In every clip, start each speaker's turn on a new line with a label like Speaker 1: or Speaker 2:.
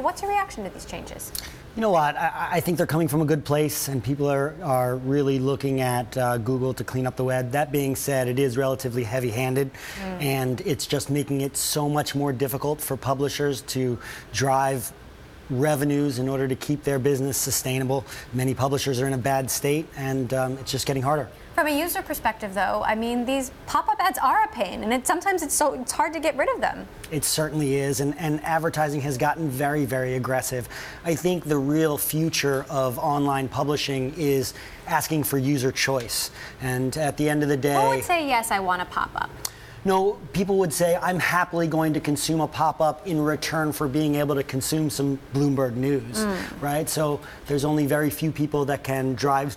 Speaker 1: What's your reaction to these changes?
Speaker 2: You know what? I think they're coming from a good place, and people are really looking at Google to clean up the web. That being said, it is relatively heavy-handed, and it's just making it so much more difficult for publishers to drive revenues in order to keep their business sustainable. Many publishers are in a bad state, and it's just getting harder.
Speaker 1: From a user perspective, though, I mean, these pop-up ads are a pain, and sometimes it's hard to get rid of them.
Speaker 2: It certainly is, and advertising has gotten very, very aggressive. I think the real future of online publishing is asking for user choice. And at the end of the day,
Speaker 1: Who would say, yes, I want a pop-up?
Speaker 2: No, people would say, I'm happily going to consume a pop-up in return for being able to consume some Bloomberg news, right? So there's only very few people that can drive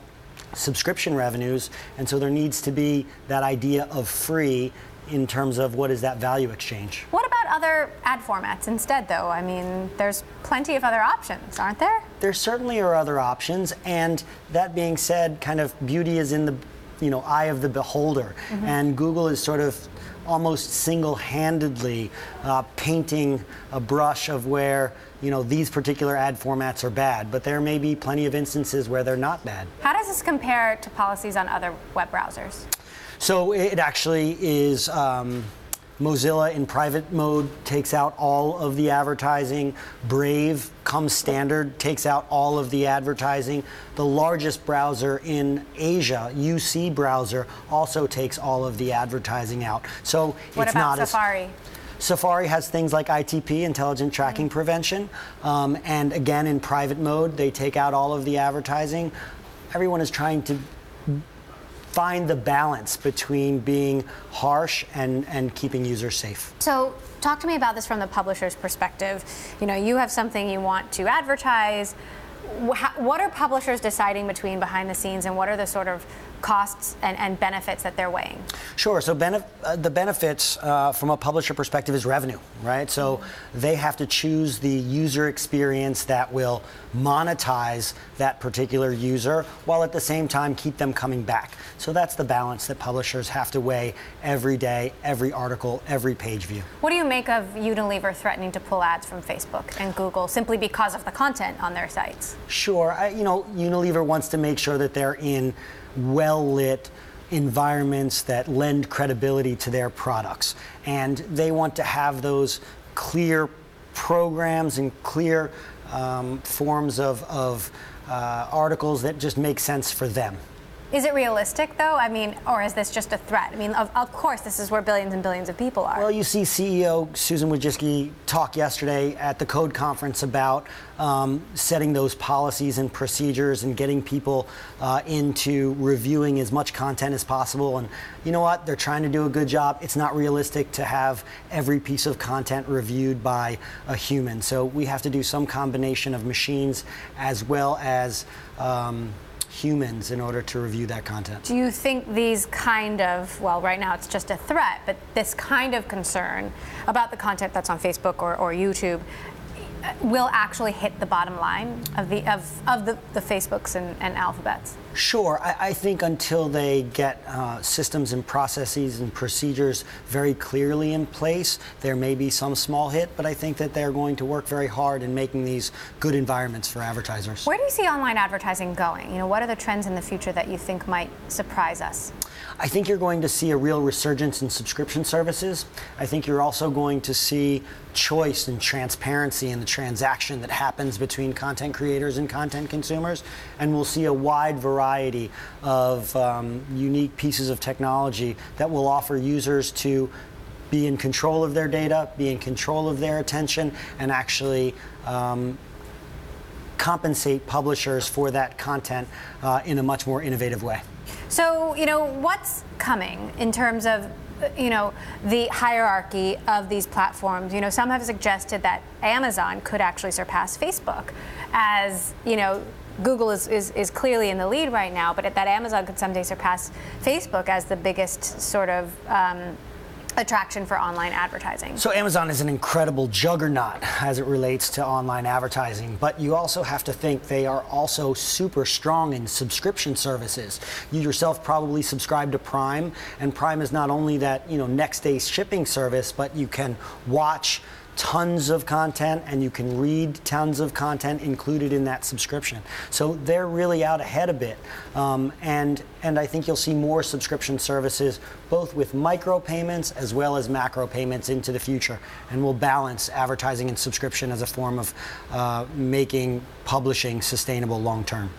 Speaker 2: subscription revenues, and so there needs to be that idea of free in terms of what is that value exchange.
Speaker 1: What about other ad formats instead, though? I mean, there's plenty of other options, aren't there?
Speaker 2: There certainly are other options, and that being said, kind of beauty is in the eye of the beholder, and Google is sort of almost single-handedly painting a brush of where these particular ad formats are bad, but there may be plenty of instances where they're not bad.
Speaker 1: How does this compare to policies on other web browsers?
Speaker 2: So it actually is Mozilla in private mode takes out all of the advertising. Brave comes standard, takes out all of the advertising. The largest browser in Asia, UC browser, also takes all of the advertising out. So
Speaker 1: what about Safari?
Speaker 2: Safari has things like ITP, Intelligent Tracking Prevention, and again in private mode they take out all of the advertising. Everyone is trying to find the balance between being harsh and keeping users safe.
Speaker 1: So talk to me about this from the publisher's perspective. You have something you want to advertise. What are publishers deciding between behind the scenes, and what are the sort of costs and benefits that they're weighing?
Speaker 2: Sure. So the benefits from a publisher perspective is revenue, right? So they have to choose the user experience that will monetize that particular user while at the same time keep them coming back. So that's the balance that publishers have to weigh every day, every article, every page view.
Speaker 1: What do you make of Unilever threatening to pull ads from Facebook and Google simply because of the content on their sites?
Speaker 2: Sure. Unilever wants to make sure that they're in well-lit environments that lend credibility to their products. And they want to have those clear programs and clear forms of articles that just make sense for them.
Speaker 1: Is it realistic, though? I mean, or is this just a threat? I mean, of course, this is where billions and billions of people are.
Speaker 2: Well, you see CEO Susan Wojcicki talk yesterday at the Code Conference about setting those policies and procedures and getting people into reviewing as much content as possible. And you know what? They're trying to do a good job. It's not realistic to have every piece of content reviewed by a human. So we have to do some combination of machines as well as humans in order to review that content.
Speaker 1: Do you think these kind of, well, right now it's just a threat, but this kind of concern about the content that's on Facebook or YouTube will actually hit the bottom line of the Facebooks and Alphabets?
Speaker 2: Sure. I think until they get systems and processes and procedures very clearly in place, there may be some small hit, but I think that they're going to work very hard in making these good environments for advertisers.
Speaker 1: Where do you see online advertising going? What are the trends in the future that you think might surprise us?
Speaker 2: I think you're going to see a real resurgence in subscription services. I think you're also going to see choice and transparency in the transaction that happens between content creators and content consumers. And we'll see a wide variety of unique pieces of technology that will offer users to be in control of their data, be in control of their attention, and actually compensate publishers for that content in a much more innovative way.
Speaker 1: So, what's coming in terms of, the hierarchy of these platforms? Some have suggested that Amazon could actually surpass Facebook as, Google is clearly in the lead right now, but that Amazon could someday surpass Facebook as the biggest sort of attraction for online advertising.
Speaker 2: So Amazon is an incredible juggernaut as it relates to online advertising, but you also have to think they are also super strong in subscription services. You yourself probably subscribe to Prime, and Prime is not only that next day shipping service, but you can watch tons of content, and you can read tons of content included in that subscription. So they're really out ahead a bit. And I think you'll see more subscription services, both with micro payments as well as macro payments into the future. And we'll balance advertising and subscription as a form of making publishing sustainable long term.